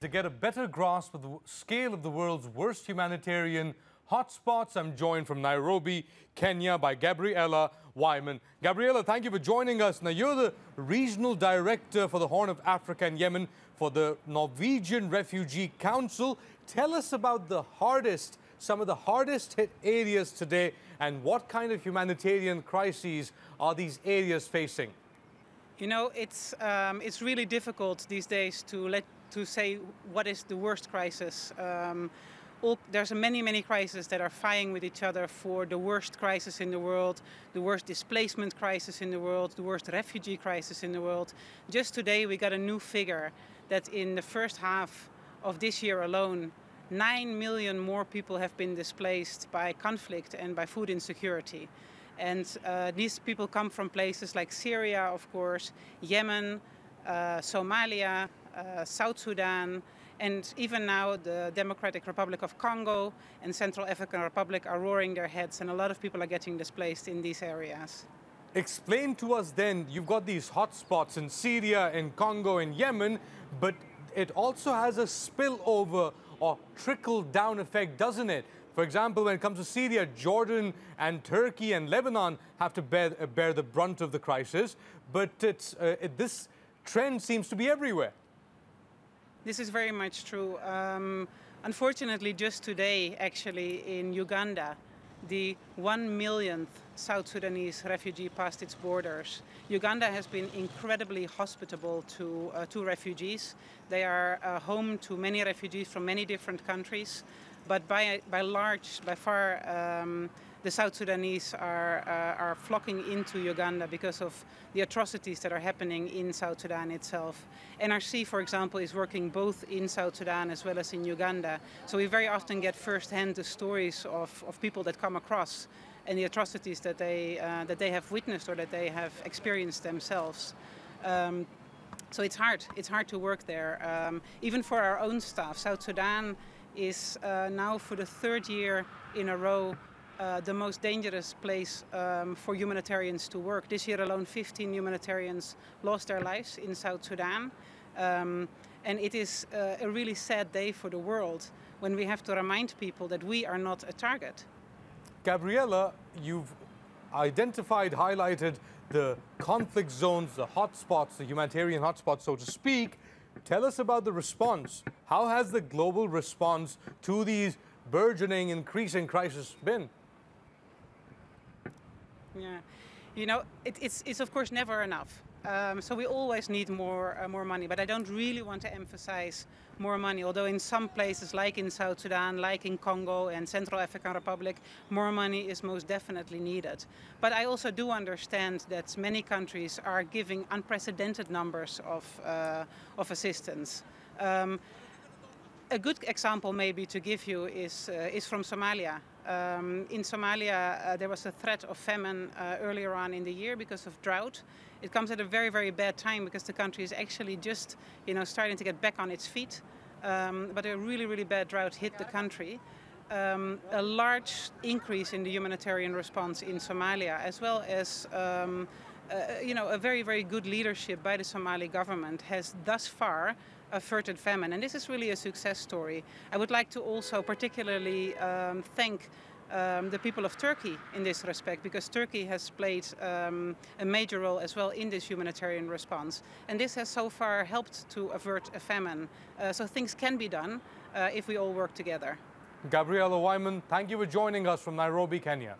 To get a better grasp of the scale of the world's worst humanitarian hotspots, I'm joined from Nairobi, Kenya by Gabriella Waaijman. Gabriella, thank you for joining us. Now, you're the Regional Director for the Horn of Africa and Yemen for the Norwegian Refugee Council. Tell us about some of the hardest hit areas today, and what kind of humanitarian crises are these areas facing? You know, it's really difficult these days to say what is the worst crisis. There's many crises that are fighting with each other for the worst crisis in the world, the worst displacement crisis in the world, the worst refugee crisis in the world. Just today we got a new figure that in the first half of this year alone, 9 million more people have been displaced by conflict and by food insecurity. And these people come from places like Syria, of course, Yemen, Somalia, South Sudan, and even now the Democratic Republic of Congo and Central African Republic are roaring their heads, and a lot of people are getting displaced in these areas. Explain to us then, you've got these hotspots in Syria, in Congo, in Yemen, but it also has a spillover or trickle-down effect, doesn't it? For example, when it comes to Syria, Jordan and Turkey and Lebanon have to bear the brunt of the crisis, but this trend seems to be everywhere. This is very much true. Unfortunately, just today, actually, in Uganda, the 1 millionth South Sudanese refugee passed its borders. Uganda has been incredibly hospitable to refugees. They are home to many refugees from many different countries, but by far, the South Sudanese are flocking into Uganda because of the atrocities that are happening in South Sudan itself. NRC, for example, is working both in South Sudan as well as in Uganda. So we very often get firsthand the stories of people that come across and the atrocities that they have witnessed or that they have experienced themselves. So it's hard to work there. Even for our own staff, South Sudan is now for the third year in a row the most dangerous place for humanitarians to work. This year alone, 15 humanitarians lost their lives in South Sudan. And it is a really sad day for the world when we have to remind people that we are not a target. Gabriella, you've highlighted the conflict zones, the hotspots, the humanitarian hotspots, so to speak. Tell us about the response. How has the global response to these burgeoning, increasing crises been? Yeah, you know, it's of course never enough. So we always need more money, but I don't really want to emphasize more money, although in some places like in South Sudan, like in Congo and Central African Republic, more money is most definitely needed. But I also do understand that many countries are giving unprecedented numbers of assistance. A good example maybe to give you is from Somalia. In Somalia, there was a threat of famine earlier on in the year because of drought. It comes at a very bad time because the country is actually just, starting to get back on its feet. But a really bad drought hit the country. A large increase in the humanitarian response in Somalia, as well as a very good leadership by the Somali government has thus far averted famine, and this is really a success story. I would like to also particularly thank the people of Turkey in this respect, because Turkey has played a major role as well in this humanitarian response, and this has so far helped to avert a famine. So things can be done if we all work together. Gabriella Waaijman, thank you for joining us from Nairobi, Kenya.